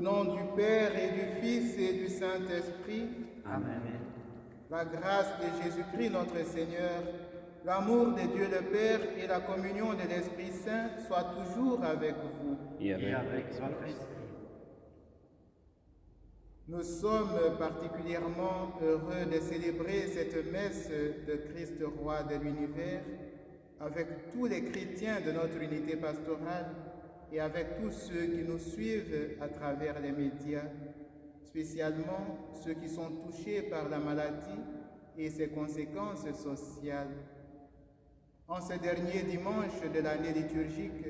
Au nom du Père et du Fils et du Saint-Esprit, Amen. la grâce de Jésus-Christ notre Seigneur, l'amour de Dieu le Père et la communion de l'Esprit Saint soient toujours avec vous. Et avec votre esprit. Nous sommes particulièrement heureux de célébrer cette messe de Christ roi de l'univers avec tous les chrétiens de notre unité pastorale et avec tous ceux qui nous suivent à travers les médias, spécialement ceux qui sont touchés par la maladie et ses conséquences sociales. En ce dernier dimanche de l'année liturgique,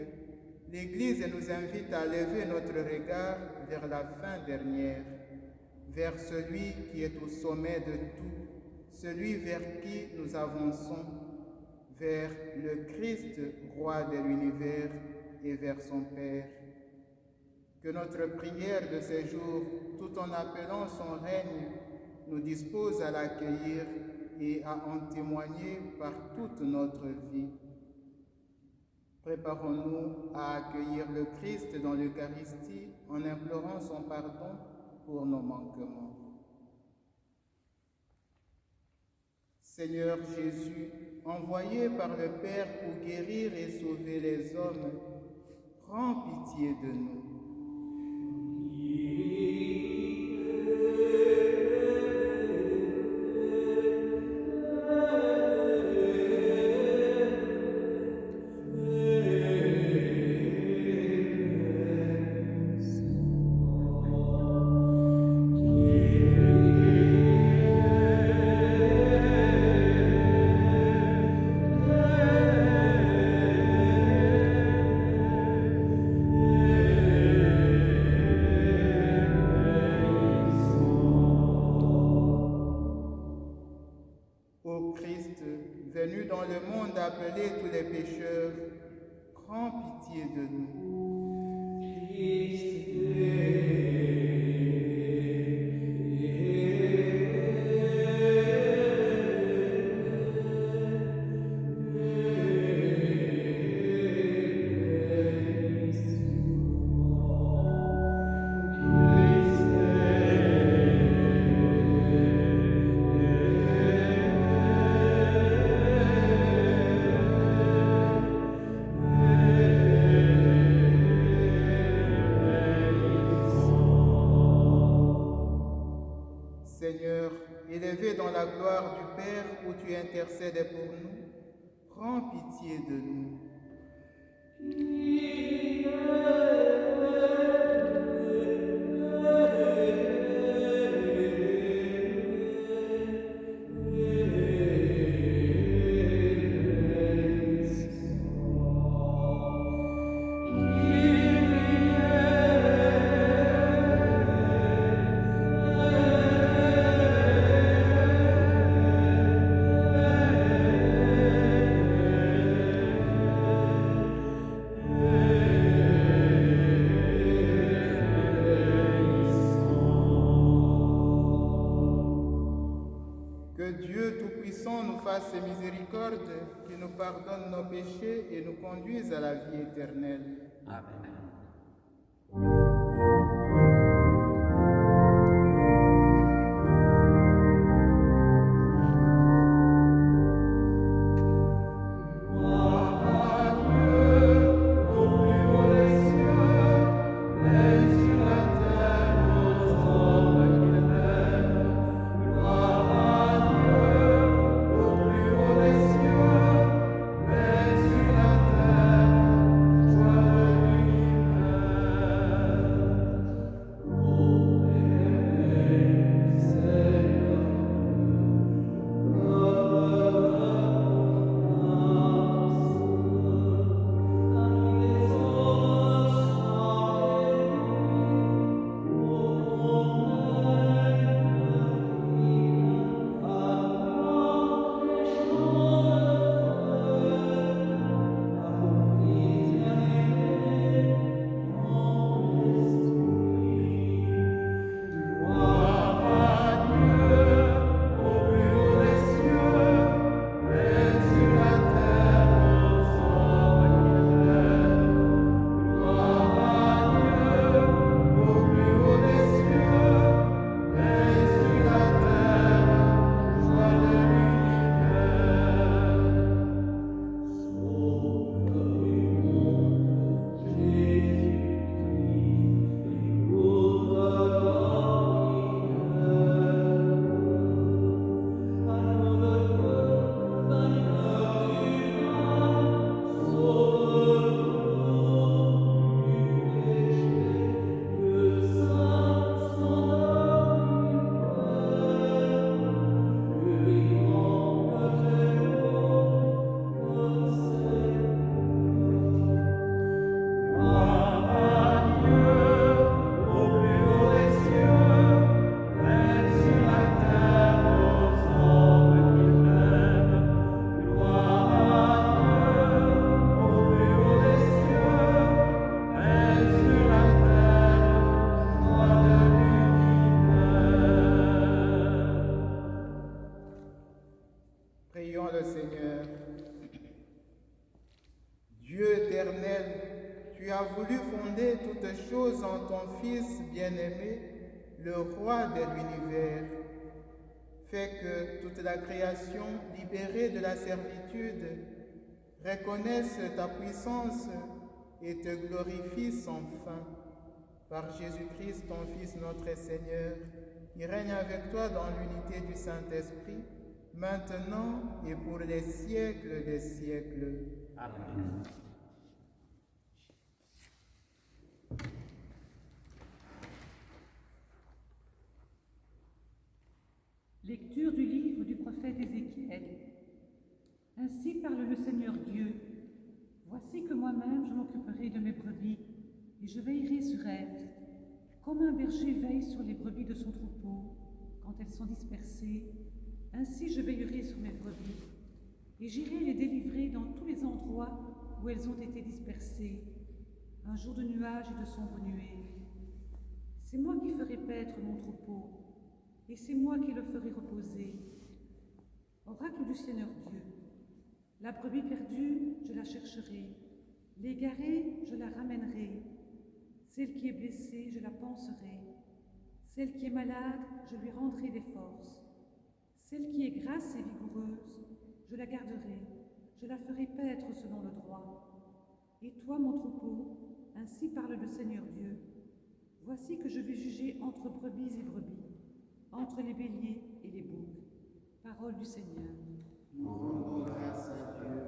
l'Église nous invite à lever notre regard vers la fin dernière, vers celui qui est au sommet de tout, celui vers qui nous avançons, vers le Christ, roi de l'univers, et vers son Père. Que notre prière de ces jours, tout en appelant son règne, nous dispose à l'accueillir et à en témoigner par toute notre vie. Préparons-nous à accueillir le Christ dans l'Eucharistie en implorant son pardon pour nos manquements. Seigneur Jésus, envoyé par le Père pour guérir et sauver les hommes, prends pitié de nous. Ô Christ, venu dans le monde appeler tous les pécheurs, prends pitié de nous. Seigneur, élevé dans la gloire du Père où tu intercèdes pour nous, prends pitié de nous. Que Dieu Tout-Puissant nous fasse miséricorde, qu'il nous pardonne nos péchés et nous conduise à la vie éternelle. Amen. Dieu éternel, tu as voulu fonder toutes choses en ton Fils bien-aimé, le roi de l'univers. Fais que toute la création, libérée de la servitude, reconnaisse ta puissance et te glorifie sans fin. Par Jésus-Christ, ton Fils, notre Seigneur, qui règne avec toi dans l'unité du Saint-Esprit, maintenant et pour les siècles des siècles. Amen. Lecture du livre du prophète Ézéchiel. Ainsi parle le Seigneur Dieu. Voici que moi-même je m'occuperai de mes brebis, et je veillerai sur elles, comme un berger veille sur les brebis de son troupeau, quand elles sont dispersées. Ainsi je veillerai sur mes brebis, et j'irai les délivrer dans tous les endroits où elles ont été dispersées, un jour de nuages et de sombres nuées. C'est moi qui ferai paître mon troupeau, et c'est moi qui le ferai reposer. Oracle du Seigneur Dieu, la brebis perdue, je la chercherai, l'égarée, je la ramènerai, celle qui est blessée, je la panserai, celle qui est malade, je lui rendrai des forces, celle qui est grasse et vigoureuse, je la garderai, je la ferai paître selon le droit. Et toi, mon troupeau, ainsi parle le Seigneur Dieu, voici que je vais juger entre brebis et brebis, entre les béliers et les boucs. Parole du Seigneur. Nous rendons grâce à Dieu.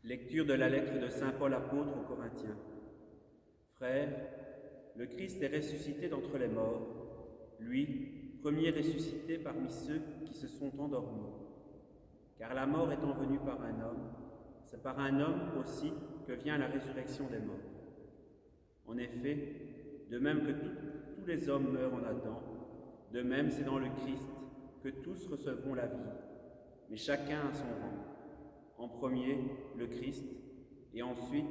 Lecture de la lettre de saint Paul apôtre aux Corinthiens. Frères, le Christ est ressuscité d'entre les morts, lui, premier ressuscité parmi ceux qui se sont endormis. Car la mort étant venue par un homme, c'est par un homme aussi que vient la résurrection des morts. En effet, de même que tous les hommes meurent en Adam, de même c'est dans le Christ que tous recevront la vie, mais chacun à son rang. En premier, le Christ, et ensuite,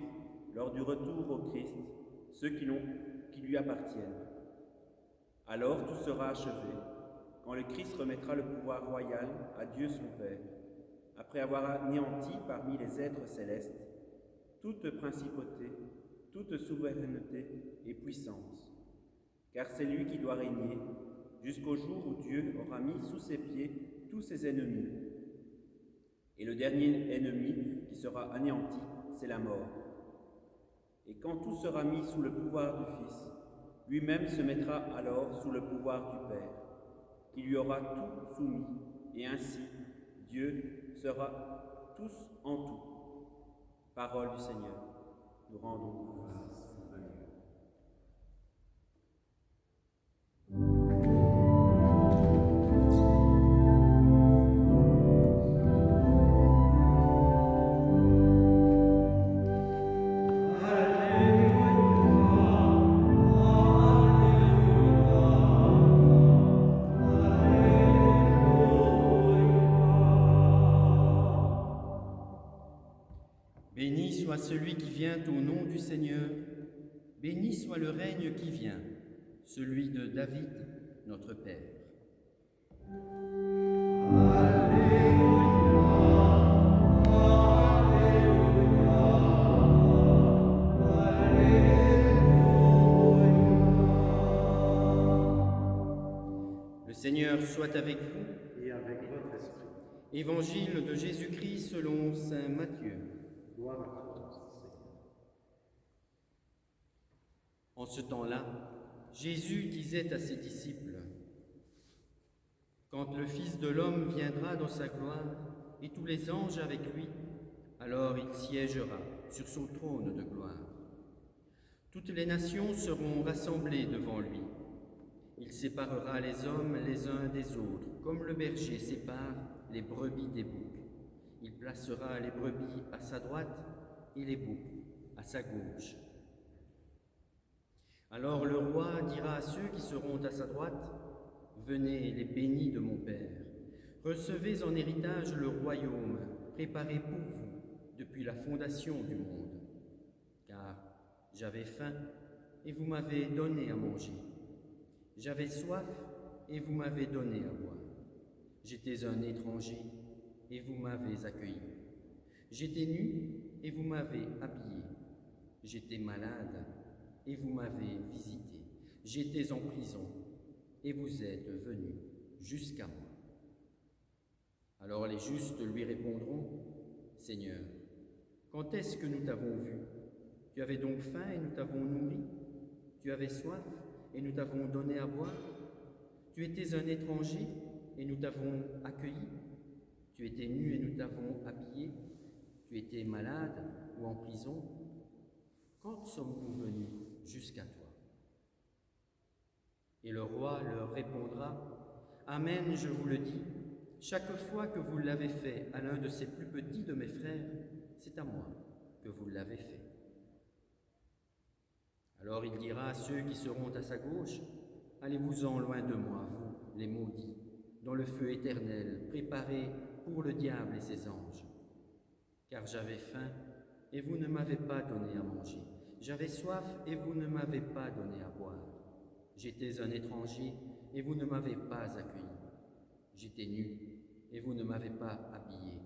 lors du retour au Christ, ceux qui lui appartiennent. Alors tout sera achevé, quand le Christ remettra le pouvoir royal à Dieu son Père, après avoir anéanti parmi les êtres célestes toute principauté, toute souveraineté et puissance. Car c'est lui qui doit régner, jusqu'au jour où Dieu aura mis sous ses pieds tous ses ennemis. Et le dernier ennemi qui sera anéanti, c'est la mort. Et quand tout sera mis sous le pouvoir du Fils, lui-même se mettra alors sous le pouvoir du Père, qui lui aura tout soumis, et ainsi Dieu sera tous en tout. Parole du Seigneur. Nous rendons grâce. Béni soit celui qui vient au nom du Seigneur, béni soit le règne qui vient, celui de David, notre Père. Le Seigneur soit avec vous. Et avec votre esprit. Évangile de Jésus-Christ selon saint Matthieu. Gloire à toi, Seigneur. En ce temps-là, Jésus disait à ses disciples, « Quand le Fils de l'homme viendra dans sa gloire, et tous les anges avec lui, alors il siégera sur son trône de gloire. Toutes les nations seront rassemblées devant lui. Il séparera les hommes les uns des autres, comme le berger sépare les brebis des boucs. Il placera les brebis à sa droite et les boucs à sa gauche. Alors le roi dira à ceux qui seront à sa droite, « Venez les bénis de mon Père, recevez en héritage le royaume préparé pour vous depuis la fondation du monde. Car j'avais faim et vous m'avez donné à manger. J'avais soif et vous m'avez donné à boire. J'étais un étranger et vous m'avez accueilli. J'étais nu et vous m'avez habillé. J'étais malade et vous m'avez visité. J'étais en prison et vous êtes venus jusqu'à moi. » Alors les justes lui répondront, « Seigneur, quand est-ce que nous t'avons vu? Tu avais donc faim et nous t'avons nourri? Tu avais soif et nous t'avons donné à boire? Tu étais un étranger et nous t'avons accueilli? Tu étais nu et nous t'avons habillé? Tu étais malade ou en prison? Quand sommes-nous venus jusqu'à toi? » Et le roi leur répondra, « Amen, je vous le dis, chaque fois que vous l'avez fait à l'un de ces plus petits de mes frères, c'est à moi que vous l'avez fait. » Alors il dira à ceux qui seront à sa gauche, « Allez-vous-en loin de moi, vous, les maudits, dans le feu éternel, préparé pour le diable et ses anges. Car j'avais faim, et vous ne m'avez pas donné à manger. J'avais soif, et vous ne m'avez pas donné à boire. J'étais un étranger, et vous ne m'avez pas accueilli. J'étais nu, et vous ne m'avez pas habillé.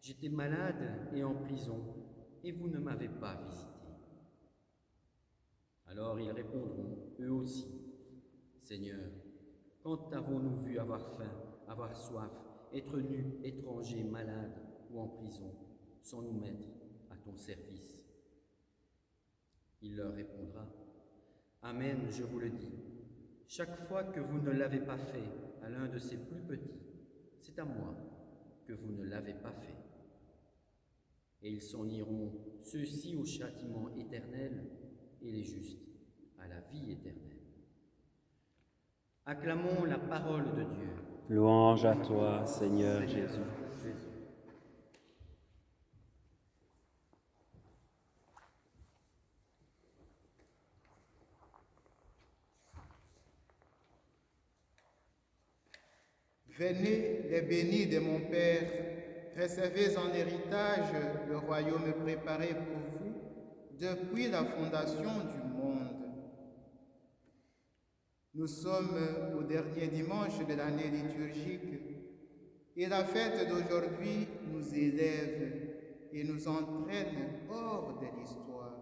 J'étais malade et en prison, et vous ne m'avez pas visité. » Alors ils répondront, eux aussi, « Seigneur, quand avons-nous vu avoir faim, avoir soif, être nus, étrangers, malades ou en prison, sans nous mettre à ton service ?» Il leur répondra, « Amen, je vous le dis, chaque fois que vous ne l'avez pas fait à l'un de ces plus petits, c'est à moi que vous ne l'avez pas fait. » Et ils s'en iront, ceux-ci au châtiment éternel et les justes à la vie éternelle. Acclamons la parole de Dieu. Louange à toi, Seigneur Jésus. Venez les bénis de mon Père, recevez en héritage le royaume préparé pour vous depuis la fondation du monde. Nous sommes au dernier dimanche de l'année liturgique et la fête d'aujourd'hui nous élève et nous entraîne hors de l'histoire.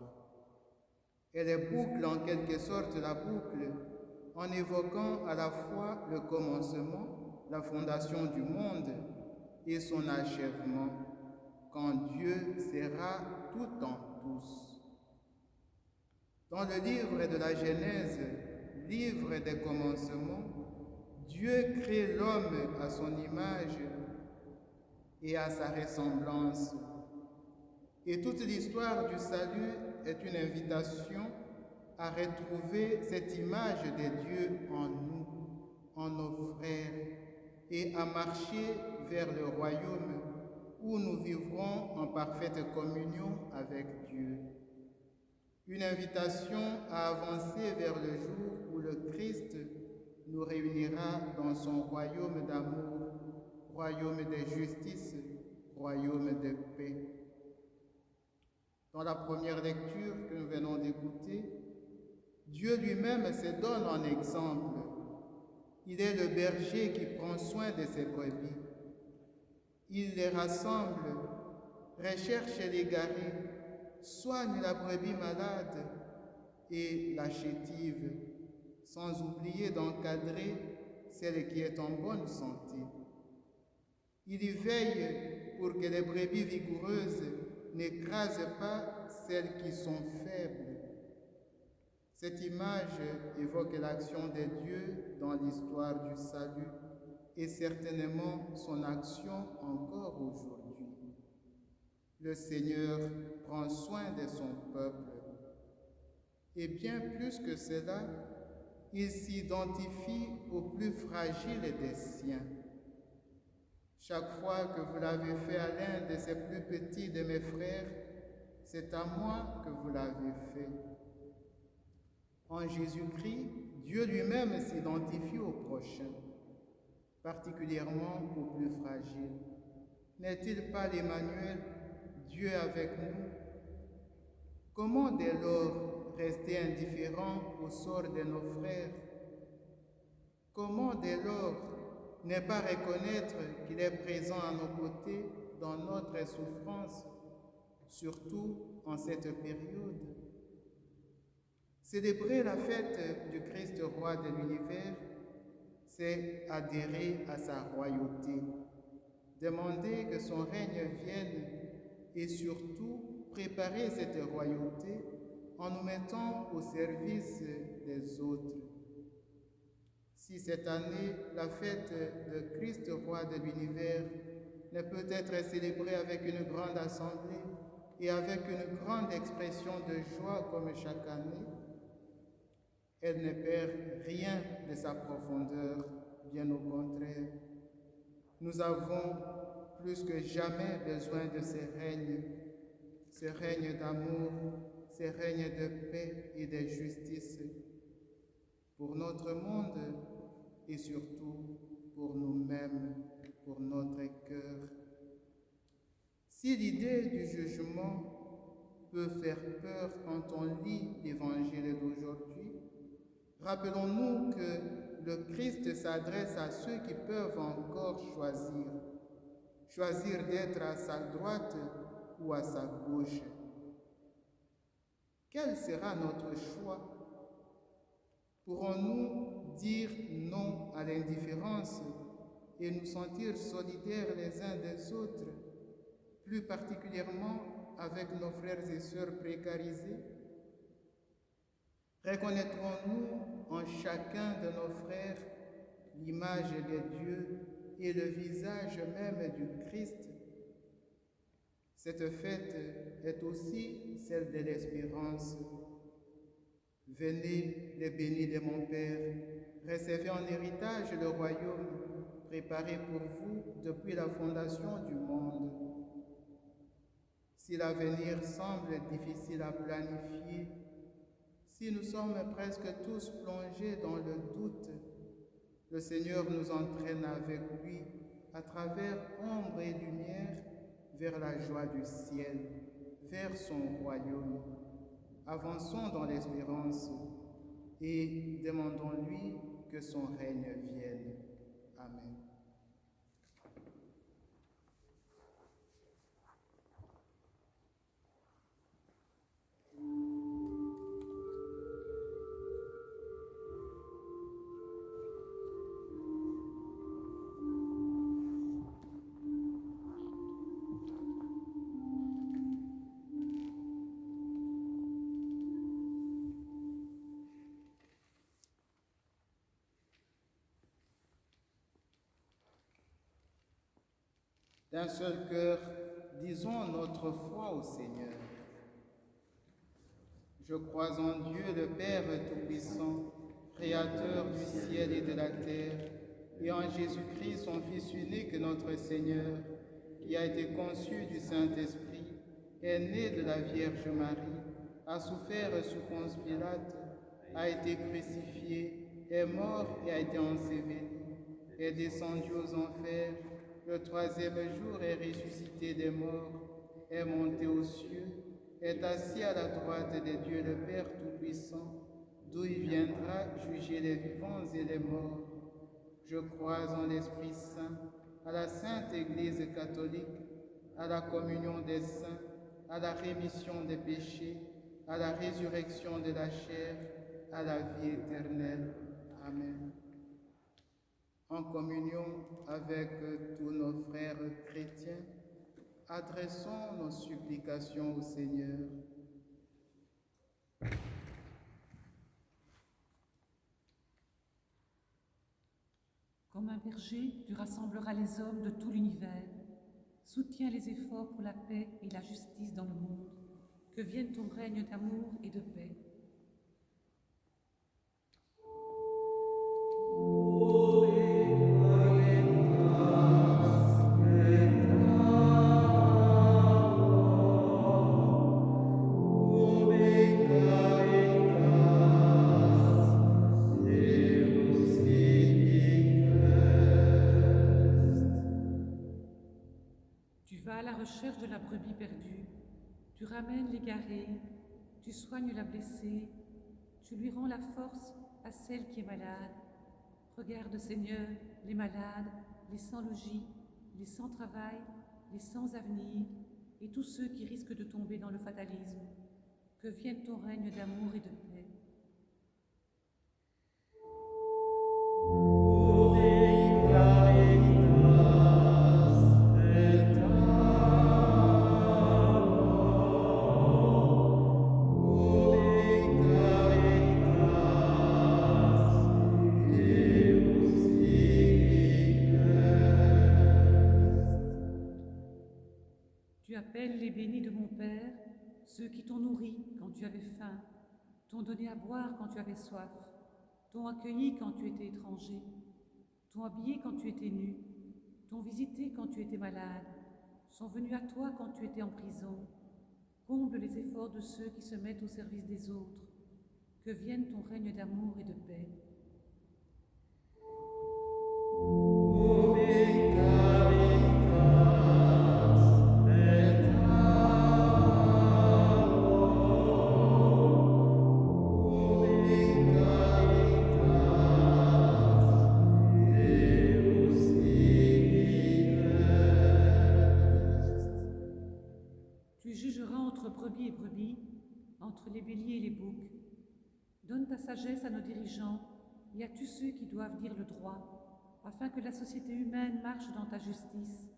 Elle boucle en quelque sorte la boucle en évoquant à la fois le commencement, la fondation du monde et son achèvement, quand Dieu sera tout en tous. Dans le livre de la Genèse, livre des commencements, Dieu crée l'homme à son image et à sa ressemblance. Et toute l'histoire du salut est une invitation à retrouver cette image de Dieu en nous, en nos frères, et à marcher vers le royaume où nous vivrons en parfaite communion avec Dieu. Une invitation à avancer vers le jour où le Christ nous réunira dans son royaume d'amour, royaume de justice, royaume de paix. Dans la première lecture que nous venons d'écouter, Dieu lui-même se donne en exemple. Il est le berger qui prend soin de ses brebis. Il les rassemble, recherche l'égaré, soigne la brebis malade et la chétive, sans oublier d'encadrer celle qui est en bonne santé. Il y veille pour que les brebis vigoureuses n'écrasent pas celles qui sont faibles. Cette image évoque l'action de Dieu dans l'histoire du salut et certainement son action encore aujourd'hui. Le Seigneur prend soin de son peuple. Et bien plus que cela, il s'identifie aux plus fragiles des siens. Chaque fois que vous l'avez fait à l'un de ces plus petits de mes frères, c'est à moi que vous l'avez fait. En Jésus-Christ, Dieu lui-même s'identifie aux prochains, particulièrement aux plus fragiles. N'est-il pas l'Emmanuel, Dieu avec nous? Comment dès lors rester indifférent au sort de nos frères? Comment dès lors ne pas reconnaître qu'il est présent à nos côtés dans notre souffrance, surtout en cette période? Célébrer la fête du Christ roi de l'univers, c'est adhérer à sa royauté, demander que son règne vienne et surtout préparer cette royauté en nous mettant au service des autres. Si cette année, la fête de Christ roi de l'univers ne peut être célébrée avec une grande assemblée et avec une grande expression de joie comme chaque année, elle ne perd rien de sa profondeur, bien au contraire. Nous avons plus que jamais besoin de ce règne d'amour, ce règne de paix et de justice pour notre monde et surtout pour nous-mêmes, pour notre cœur. Si l'idée du jugement peut faire peur quand on lit l'Évangile d'aujourd'hui, rappelons-nous que le Christ s'adresse à ceux qui peuvent encore choisir d'être à sa droite ou à sa gauche. Quel sera notre choix? Pourrons-nous dire non à l'indifférence et nous sentir solidaires les uns des autres, plus particulièrement avec nos frères et sœurs précarisés? Reconnaîtrons-nous en chacun de nos frères l'image de Dieu et le visage même du Christ? Cette fête est aussi celle de l'espérance. Venez, les bénis de mon Père, recevez en héritage le royaume préparé pour vous depuis la fondation du monde. Si l'avenir semble difficile à planifier, si nous sommes presque tous plongés dans le doute, le Seigneur nous entraîne avec lui à travers ombre et lumière vers la joie du ciel, vers son royaume. Avançons dans l'espérance et demandons-lui que son règne vienne. Amen. D'un seul cœur, disons notre foi au Seigneur. Je crois en Dieu le Père Tout-Puissant, Créateur du ciel et de la terre, et en Jésus-Christ, son Fils unique, notre Seigneur, qui a été conçu du Saint-Esprit, est né de la Vierge Marie, a souffert sous Ponce Pilate, a été crucifié, est mort et a été enseveli, est descendu aux enfers, le troisième jour est ressuscité des morts, est monté aux cieux, est assis à la droite de Dieu le Père Tout-Puissant, d'où il viendra juger les vivants et les morts. Je crois en l'Esprit Saint, à la Sainte Église catholique, à la communion des saints, à la rémission des péchés, à la résurrection de la chair, à la vie éternelle. Amen. En communion avec tous nos frères chrétiens, adressons nos supplications au Seigneur. Comme un berger, tu rassembleras les hommes de tout l'univers. Soutiens les efforts pour la paix et la justice dans le monde. Que vienne ton règne d'amour et de paix. Tu vas à la recherche de la brebis perdue. Tu ramènes l'égaré, tu soignes la blessée, tu lui rends la force à celle qui est malade. Regarde, Seigneur, les malades, les sans logis, les sans travail, les sans avenir, et tous ceux qui risquent de tomber dans le fatalisme. Que vienne ton règne d'amour et de paix. Tu appelles les bénis de mon Père, ceux qui t'ont nourri quand tu avais faim, t'ont donné à boire quand tu avais soif, t'ont accueilli quand tu étais étranger, t'ont habillé quand tu étais nu, t'ont visité quand tu étais malade, sont venus à toi quand tu étais en prison. Comble les efforts de ceux qui se mettent au service des autres. Que vienne ton règne d'amour et de paix. Tu jugeras entre brebis et brebis, entre les béliers et les boucs. Donne ta sagesse à nos dirigeants et à tous ceux qui doivent dire le droit, afin que la société humaine marche dans ta justice.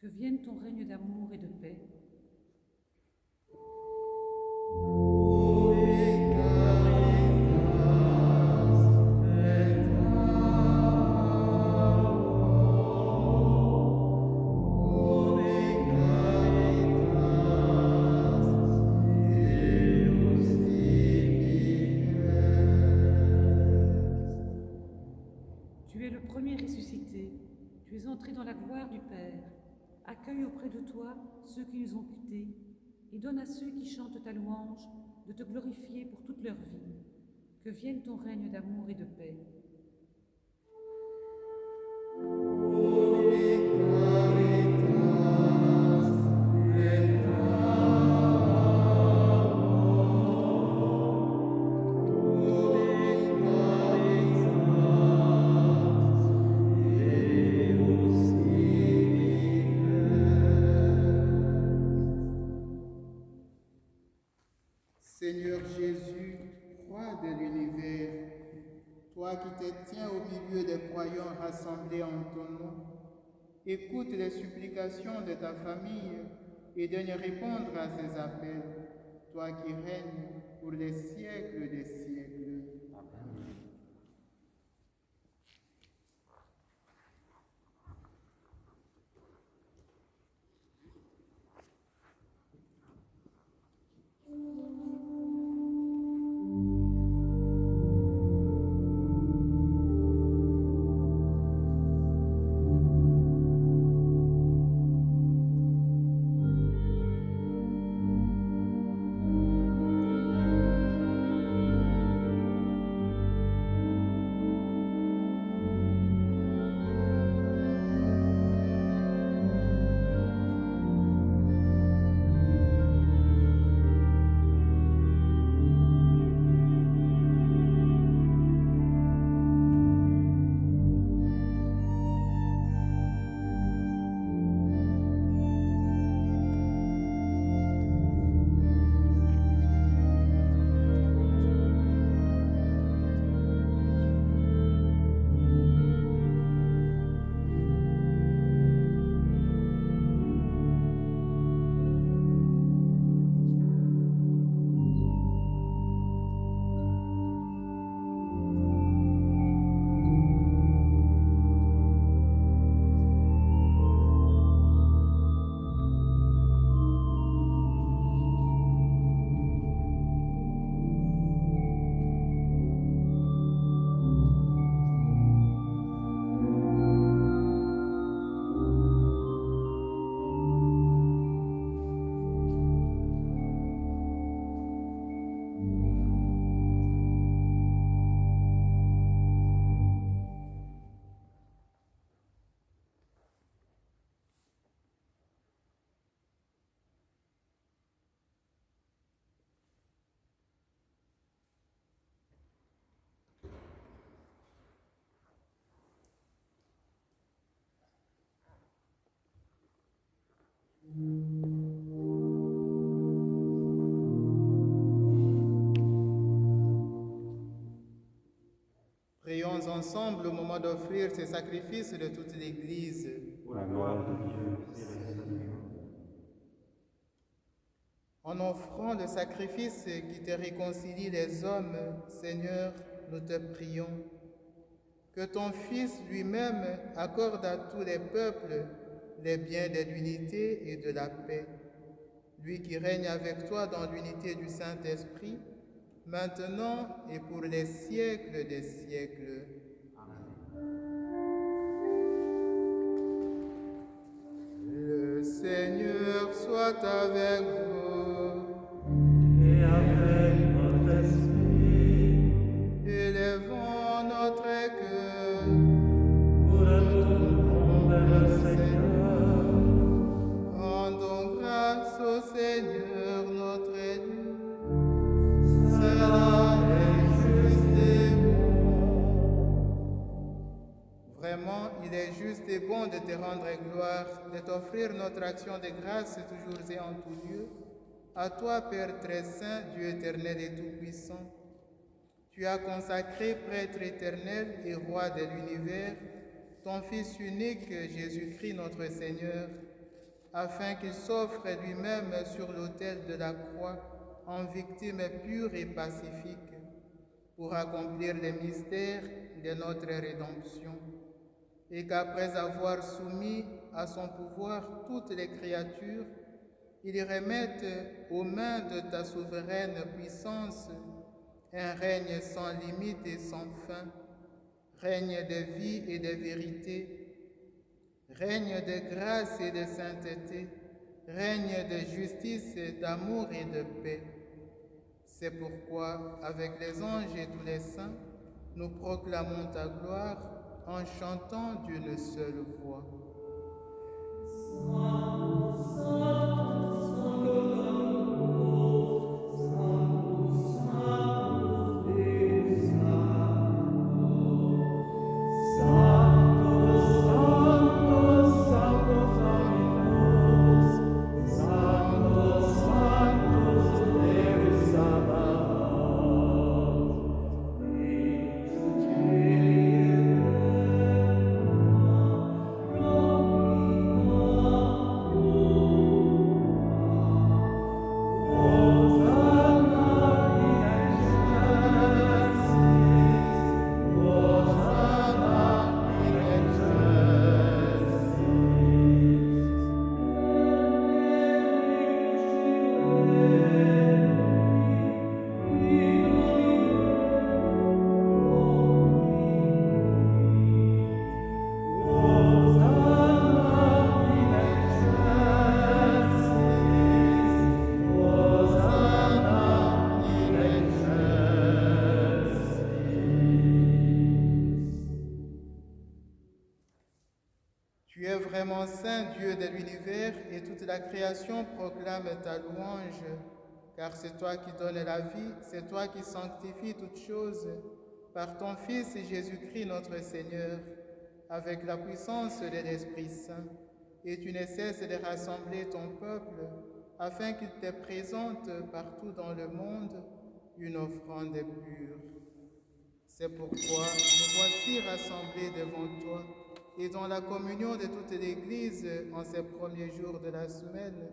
Que vienne ton règne d'amour et de paix. Tu es le premier ressuscité, tu es entré dans la gloire du Père. Accueille auprès de toi ceux qui nous ont quittés et donne à ceux qui chantent ta louange de te glorifier pour toute leur vie. Que vienne ton règne d'amour et de paix. Seigneur Jésus, roi de l'univers, toi qui te tiens au milieu des croyants rassemblés en ton nom, écoute les supplications de ta famille et donne répondre à ses appels, toi qui règnes pour les siècles des siècles. Amen. ensemble au moment d'offrir ces sacrifices de toute l'Église. Pour la gloire de Dieu et le salut du monde. En offrant le sacrifice qui te réconcilie les hommes, Seigneur, nous te prions. Que ton Fils lui-même accorde à tous les peuples les biens de l'unité et de la paix. Lui qui règne avec toi dans l'unité du Saint-Esprit, maintenant et pour les siècles des siècles. Le Seigneur soit avec vous. Et avec votre esprit, Élevons notre cœur. nous retournons vers le Seigneur. Rendons grâce au Seigneur notre Dieu. Cela est juste et bon. Vraiment, il est juste et bon de te rendre gloire, de t'offrir notre action de grâce toujours et en tout lieu. À toi, Père très saint, Dieu éternel et tout-puissant. Tu as consacré prêtre éternel et roi de l'univers, ton Fils unique, Jésus-Christ notre Seigneur, afin qu'il s'offre lui-même sur l'autel de la croix en victime pure et pacifique, pour accomplir les mystères de notre rédemption, et qu'après avoir soumis à son pouvoir toutes les créatures, il remette aux mains de ta souveraine puissance un règne sans limite et sans fin, règne de vie et de vérité, règne de grâce et de sainteté, règne de justice, d'amour et de paix. C'est pourquoi, avec les anges et tous les saints, nous proclamons ta gloire en chantant d'une seule voix. Tu es vraiment saint, Dieu de l'univers, et toute la création proclame ta louange, car c'est toi qui donnes la vie, c'est toi qui sanctifies toutes choses, par ton Fils Jésus-Christ notre Seigneur, avec la puissance de l'Esprit Saint. Et tu ne cesses de rassembler ton peuple, afin qu'il te présente partout dans le monde une offrande pure. C'est pourquoi nous voici rassemblés devant toi, et dans la communion de toute l'Église, en ces premiers jours de la semaine,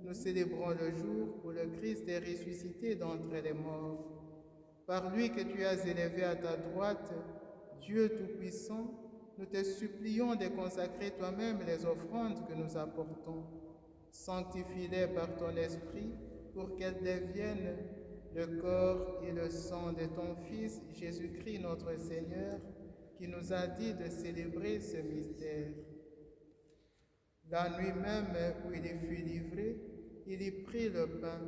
nous célébrons le jour où le Christ est ressuscité d'entre les morts. Par lui que tu as élevé à ta droite, Dieu Tout-Puissant, nous te supplions de consacrer toi-même les offrandes que nous apportons. Sanctifie-les par ton Esprit pour qu'elles deviennent le corps et le sang de ton Fils Jésus-Christ notre Seigneur, qui nous a dit de célébrer ce mystère. La nuit même où il fut livré, il y prit le pain.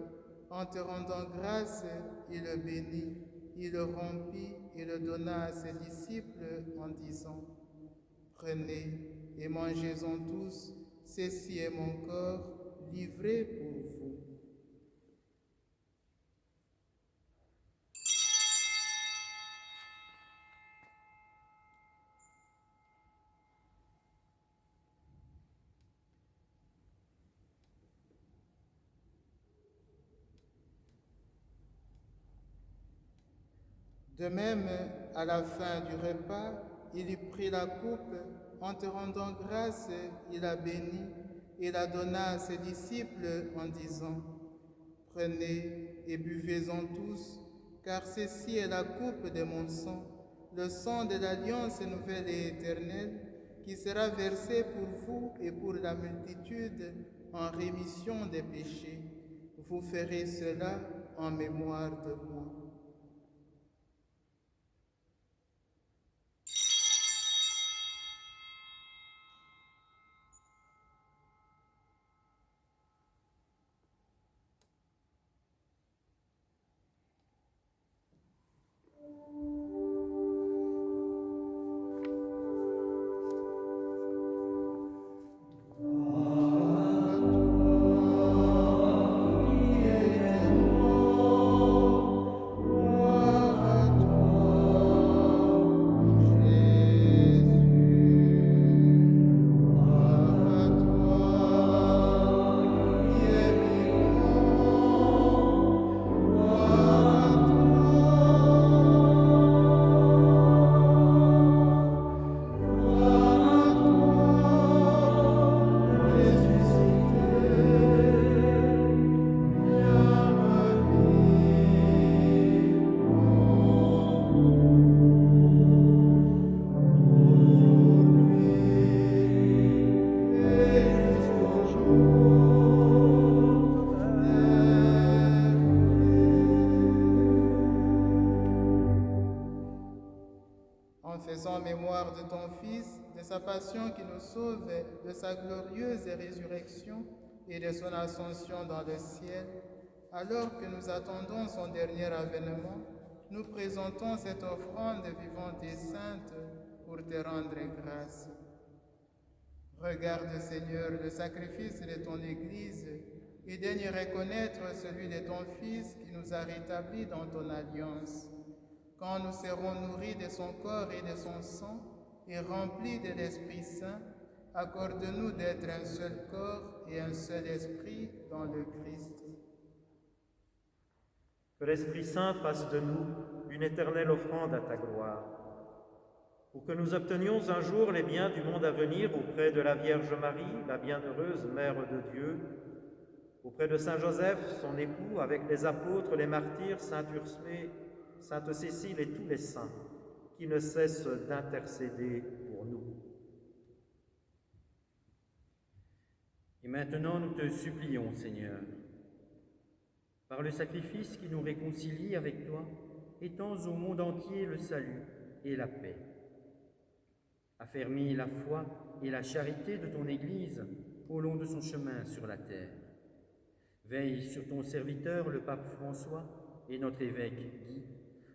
En te rendant grâce, il le bénit, il le rompit et le donna à ses disciples en disant: « Prenez et mangez-en tous, ceci est mon corps livré pour vous. » De même, à la fin du repas, il prit la coupe, en te rendant grâce, il la bénit et la donna à ses disciples en disant, « Prenez et buvez-en tous, car ceci est la coupe de mon sang, le sang de l'alliance nouvelle et éternelle, qui sera versé pour vous et pour la multitude en rémission des péchés. Vous ferez cela en mémoire de moi. » En faisant mémoire de ton Fils, de sa passion qui nous sauve, de sa glorieuse résurrection et de son ascension dans le ciel, alors que nous attendons son dernier avènement, nous présentons cette offrande vivante et sainte pour te rendre grâce. Regarde, Seigneur, le sacrifice de ton Église et daigne reconnaître celui de ton Fils qui nous a rétablis dans ton alliance. Quand nous serons nourris de son corps et de son sang et remplis de l'Esprit Saint, accorde-nous d'être un seul corps et un seul esprit dans le Christ. Que l'Esprit Saint fasse de nous une éternelle offrande à ta gloire, pour que nous obtenions un jour les biens du monde à venir auprès de la Vierge Marie, la bienheureuse Mère de Dieu, auprès de Saint Joseph, son époux, avec les apôtres, les martyrs, Saint Ursule, Sainte Cécile et tous les saints qui ne cessent d'intercéder pour nous. Et maintenant, nous te supplions, Seigneur, par le sacrifice qui nous réconcilie avec toi, étends au monde entier le salut et la paix. Affermis la foi et la charité de ton Église au long de son chemin sur la terre. Veille sur ton serviteur, le pape François, et notre évêque Guy,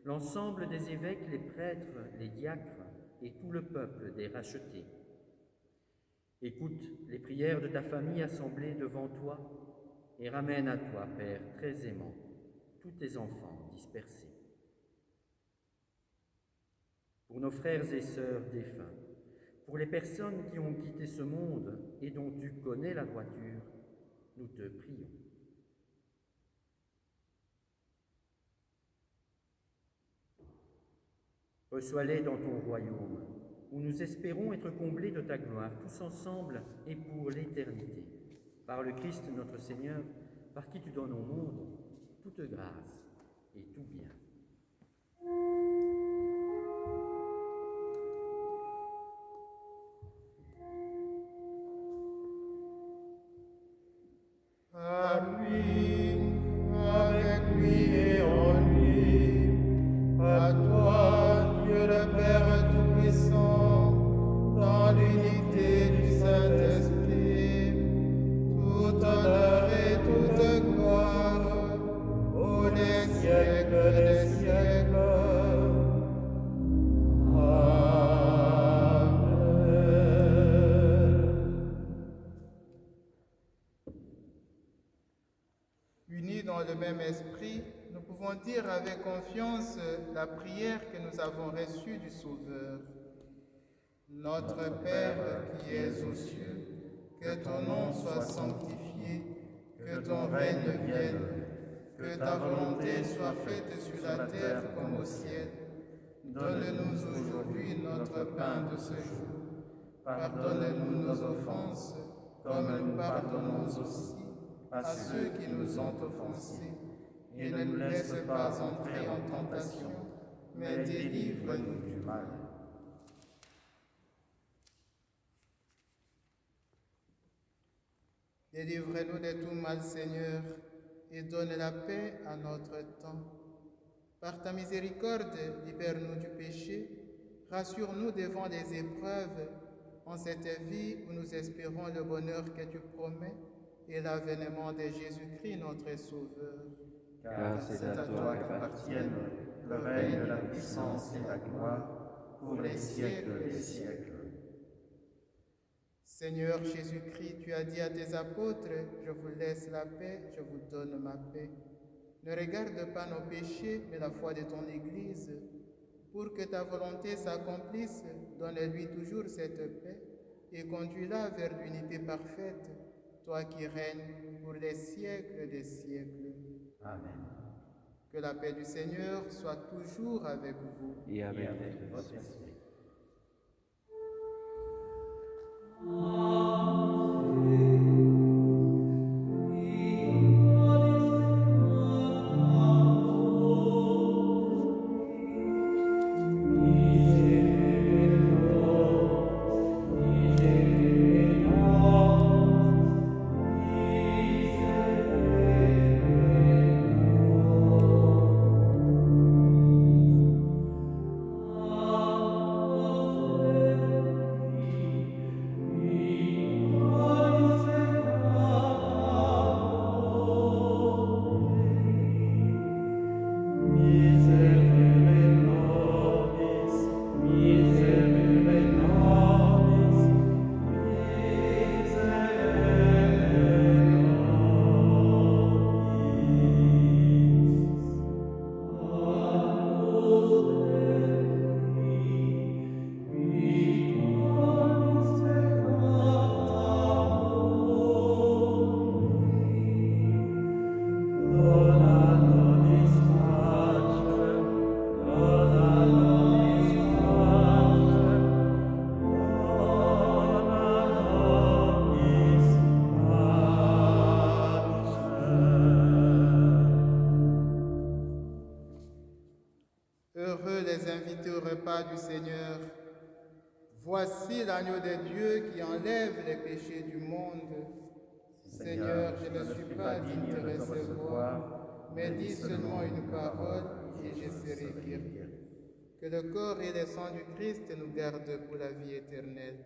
l'ensemble des évêques, les prêtres, les diacres et tout le peuple des rachetés. Écoute les prières de ta famille assemblée devant toi et ramène à toi, Père très aimant, tous tes enfants dispersés. Pour nos frères et sœurs défunts, pour les personnes qui ont quitté ce monde et dont tu connais la droiture, nous te prions. Reçois-les dans ton royaume, où nous espérons être comblés de ta gloire, tous ensemble et pour l'éternité. Par le Christ notre Seigneur, par qui tu donnes au monde toute grâce et tout bien. À lui, avec lui et en lui, à toi, Dieu le Père Tout-Puissant, dans l'unité du Saint-Esprit, tout honneur et toute gloire, pour les siècles des siècles. Unis dans le même esprit, nous pouvons dire avec confiance la prière que nous avons reçue du Sauveur. Notre Père qui es aux cieux, que ton nom soit sanctifié, que ton règne vienne, que ta volonté soit faite sur la terre comme au ciel. Donne-nous aujourd'hui notre pain de ce jour. Pardonne-nous nos offenses, comme nous pardonnons aussi à ceux qui nous ont offensés. Et ne nous laisse pas entrer en tentation, mais délivre-nous du mal. Délivre-nous de tout mal, Seigneur, et donne la paix à notre temps. Par ta miséricorde, libère-nous du péché, rassure-nous devant les épreuves, en cette vie où nous espérons le bonheur que tu promets et l'avènement de Jésus-Christ, notre Sauveur. Car c'est à toi qu'appartiennent le règne, la puissance et la gloire pour les siècles des siècles. Seigneur Jésus-Christ, tu as dit à tes apôtres, je vous laisse la paix, je vous donne ma paix. Ne regarde pas nos péchés, mais la foi de ton Église. Pour que ta volonté s'accomplisse, donne-lui toujours cette paix et conduis-la vers l'unité parfaite, toi qui règnes pour les siècles des siècles. Amen. Que la paix du Seigneur soit toujours avec vous. Et avec votre esprit. Heureux les invités au repas du Seigneur. Voici l'agneau de Dieu qui enlève les péchés du monde. Seigneur, je ne suis pas digne de recevoir, mais dis seulement une parole et je serai guéri. Que le corps et le sang du Christ nous gardent pour la vie éternelle.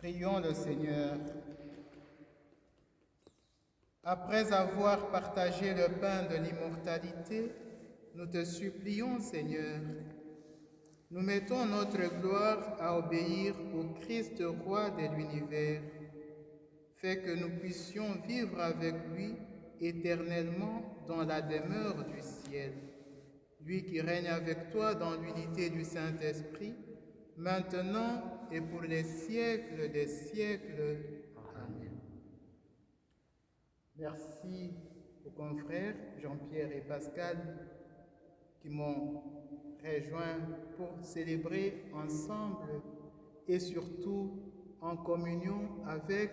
Prions le Seigneur. Après avoir partagé le pain de l'immortalité, nous te supplions, Seigneur, nous mettons notre gloire à obéir au Christ roi de l'univers. Fais que nous puissions vivre avec lui éternellement dans la demeure du ciel. Lui qui règne avec toi dans l'unité du Saint-Esprit, maintenant et pour les siècles des siècles. Amen. Merci aux confrères Jean-Pierre et Pascal qui m'ont rejoint pour célébrer ensemble et surtout en communion avec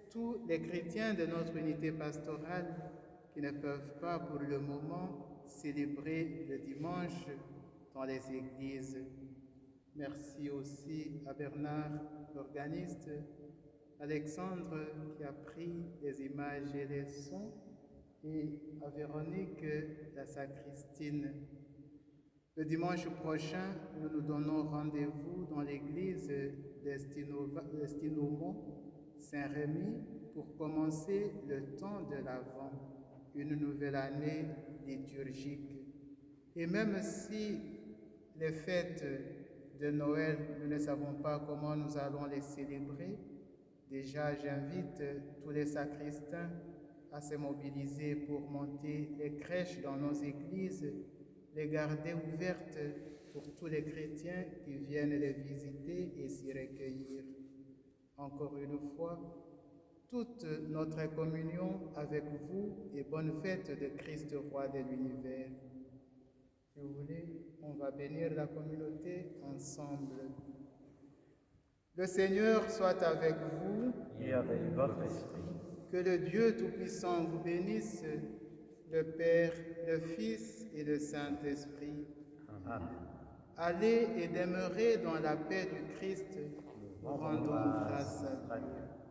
tous les chrétiens de notre unité pastorale qui ne peuvent pas pour le moment célébrer le dimanche dans les églises. Merci aussi à Bernard, l'organiste, Alexandre qui a pris les images et les sons, et à Véronique, la sacristine. Le dimanche prochain, nous nous donnons rendez-vous dans l'église d'Estinomont, Saint-Rémy, pour commencer le temps de l'Avent, une nouvelle année liturgique. Et même si les fêtes de Noël, nous ne savons pas comment nous allons les célébrer, déjà j'invite tous les sacristains à se mobiliser pour monter les crèches dans nos églises, les garder ouvertes pour tous les chrétiens qui viennent les visiter et s'y recueillir. Encore une fois, toute notre communion avec vous et bonne fête de Christ roi de l'univers. Si vous voulez, on va bénir la communauté ensemble. Le Seigneur soit avec vous. Et avec votre esprit. Que le Dieu Tout-Puissant vous bénisse, le Père, le Fils et le Saint-Esprit. Amen. Allez et demeurez dans la paix du Christ. Nous rendons grâce à Dieu.